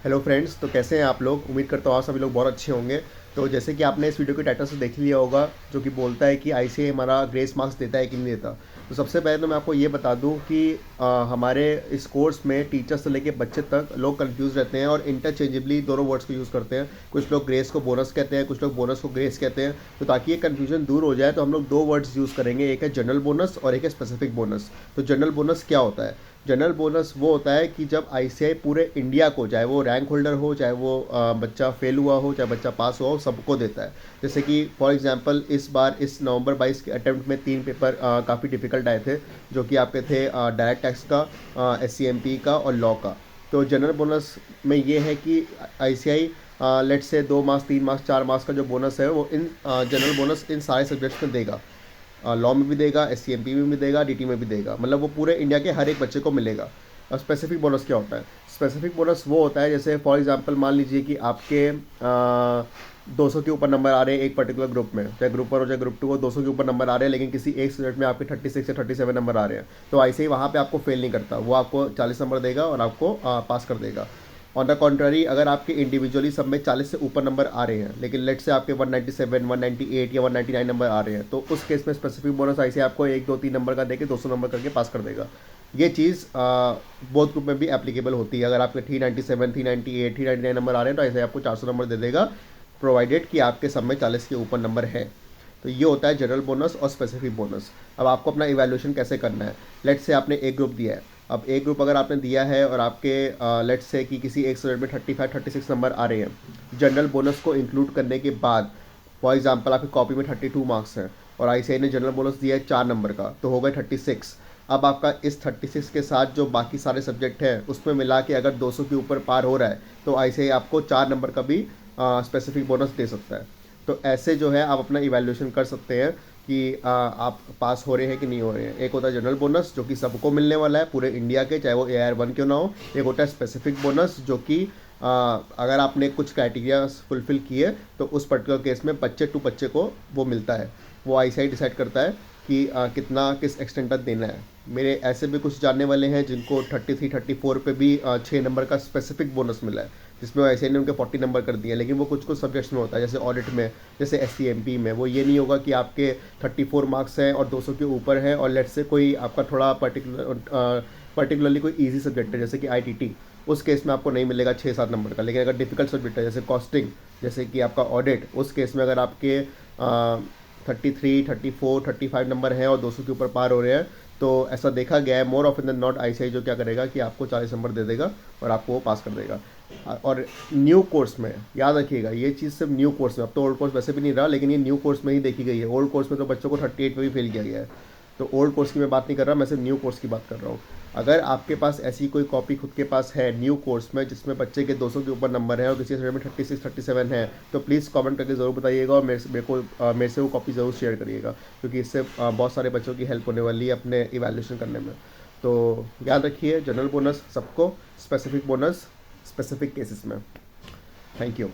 Hello friends, तो कैसे हैं आप लोग। उम्मीद करता हूँ आप सभी लोग बहुत अच्छे होंगे। तो जैसे कि आपने इस वीडियो के टाइटल से देख लिया होगा, जो कि बोलता है कि आईसीएआई हमारा ग्रेस मार्क्स देता है कि नहीं देता। तो सबसे पहले तो मैं आपको ये बता दूं कि हमारे इस कोर्स में टीचर्स से लेके बच्चे तक लोग कंफ्यूज रहते हैं और इंटरचेंजेबली दोनों वर्ड्स को यूज़ करते हैं। कुछ लोग ग्रेस को बोनस कहते हैं, कुछ लोग बोनस को ग्रेस कहते हैं। तो ताकि ये कन्फ्यूजन दूर हो जाए तो हम लोग दो वर्ड्स यूज़ करेंगे, एक है जनरल बोनस और एक है स्पेसिफिक बोनस। तो जनरल बोनस क्या होता है? जनरल बोनस वो होता है कि जब आईसीआई पूरे इंडिया को, चाहे वो रैंक होल्डर हो, चाहे वो बच्चा फेल हुआ हो, चाहे बच्चा पास हुआ हो, सबको देता है। जैसे कि फॉर एग्जांपल इस बार इस नवंबर 22 के अटेम्प्ट में 3 पेपर काफ़ी डिफिकल्ट आए थे, जो कि आपके थे डायरेक्ट टैक्स का, एससीएमपी का और लॉ का। तो जनरल बोनस में ये है कि आईसीआई लेट से 2 मार्क्स, 3 मार्क्स, 4 मार्क्स का जो बोनस है वो इन जनरल बोनस इन सारे सब्जेक्ट्स में देगा। लॉ में भी देगा, एससीएमपी में भी देगा, डीटी में भी देगा। मतलब वो पूरे इंडिया के हर एक बच्चे को मिलेगा। और स्पेसिफिक बोनस क्या होता है? स्पेसिफिक बोनस वो होता है, जैसे फॉर एग्जांपल मान लीजिए कि आपके 200 के ऊपर नंबर आ रहे हैं एक पर्टिकुलर ग्रुप में, चाहे ग्रुप 1 हो चाहे ग्रुप 2 हो, 200 के ऊपर नंबर आ रहे हैं, लेकिन किसी एक सब्जेक्ट में आपके 36 या 37 नंबर आ रहे हैं। तो ऐसे ही वहाँ पे आपको फेल नहीं करता, वो आपको 40 नंबर देगा और आपको पास कर देगा। ऑन द कॉन्ट्ररी, अगर आपके इंडिविजुअली सब में 40 से ऊपर नंबर आ रहे हैं, लेकिन लेट से आपके 197, 198 या 199 नंबर आ रहे हैं, तो उस केस में स्पेसिफिक बोनस ऐसे आपको 1, 2, 3 नंबर का देके 200 नंबर करके पास कर देगा। ये चीज़ बोथ ग्रुप में भी एप्लीकेबल होती है। अगर आपके 397, 398, 399 नंबर आ रहे हैं तो ऐसे आपको 400 नंबर दे देगा, प्रोवाइडेड कि आपके सब में 40 के ऊपर नंबर है। तो ये होता है जनरल बोनस और स्पेसिफिक बोनस। अब आपको अपना इवैल्यूएशन कैसे करना है? लेट से आपने एक ग्रुप दिया है। अब एक ग्रुप अगर आपने दिया है और आपके लेट से कि किसी एक सब्जेक्ट में 35, 36 नंबर आ रहे हैं, जनरल बोनस को इंक्लूड करने के बाद, फॉर एग्जांपल आपकी कॉपी में 32 मार्क्स हैं और आईसीआई ने जनरल बोनस दिया है 4 नंबर का, तो हो गए 36। अब आपका इस 36 के साथ जो बाकी सारे सब्जेक्ट हैं उसमें मिला के अगर 200 के ऊपर पार हो रहा है तो आईसीआई आपको 4 नंबर का भी स्पेसिफिक बोनस दे सकता है। तो ऐसे जो है आप अपना इवैल्यूएशन कर सकते हैं कि आप पास हो रहे हैं कि नहीं हो रहे हैं। एक होता है जनरल बोनस जो कि सबको मिलने वाला है पूरे इंडिया के, चाहे वो AR1 क्यों ना हो। एक होता है स्पेसिफिक बोनस जो कि अगर आपने कुछ क्राइटेरिया फुलफिल किए तो उस पर्टिकुलर केस में बच्चे टू बच्चे को वो मिलता है। वो आईसीआई डिसाइड करता है कि कितना किस एक्सटेंट तक देना है। मेरे ऐसे भी कुछ जानने वाले हैं जिनको 33, 34 पे भी 6 नंबर का स्पेसिफिक बोनस मिला है, जिसमें ऐसे ने उनके 40 नंबर कर दिए। लेकिन वो कुछ कुछ सब्जेक्ट्स में होता है, जैसे ऑडिट में, जैसे एससीएमपी में। वो ये नहीं होगा कि आपके 34 मार्क्स हैं और 200 के ऊपर है और लेट से कोई आपका थोड़ा पर्टिकुलरली कोई इजी सब्जेक्ट है जैसे कि आईटीटी, उस केस में आपको नहीं मिलेगा 6-7 नंबर का। लेकिन अगर डिफिकल्ट सब्जेक्ट है जैसे कॉस्टिंग, जैसे कि आपका ऑडिट, उस केस में अगर आपके 33, 34, 35 नंबर हैं और 200 के ऊपर पार हो रहे हैं, तो ऐसा देखा गया है मोर ऑफन देन नॉट आईसीआई जो क्या करेगा कि आपको 40 नंबर दे देगा और आपको वो पास कर देगा। और न्यू कोर्स में याद रखिएगा, ये चीज़ सिर्फ न्यू कोर्स में, अब तो ओल्ड कोर्स वैसे भी नहीं रहा, लेकिन ये न्यू कोर्स में ही देखी गई है। ओल्ड कोर्स में तो बच्चों को 38 पे भी फेल किया गया है। तो ओल्ड कोर्स की मैं बात नहीं कर रहा, मैं सिर्फ न्यू कोर्स की बात कर रहा हूँ। अगर आपके पास ऐसी कोई कॉपी खुद के पास है न्यू कोर्स में जिसमें बच्चे के 200 के ऊपर नंबर है और किसी सब्जेक्ट में 36, 37 है, तो प्लीज़ कमेंट करके ज़रूर बताइएगा और मेरे से वो कॉपी ज़रूर शेयर करिएगा, क्योंकि इससे बहुत सारे बच्चों की हेल्प होने वाली है अपने इवैल्यूएशन करने में। तो याद रखिए, जनरल बोनस सबको, स्पेसिफिक बोनस स्पेसिफिक केसेस में। Thank you.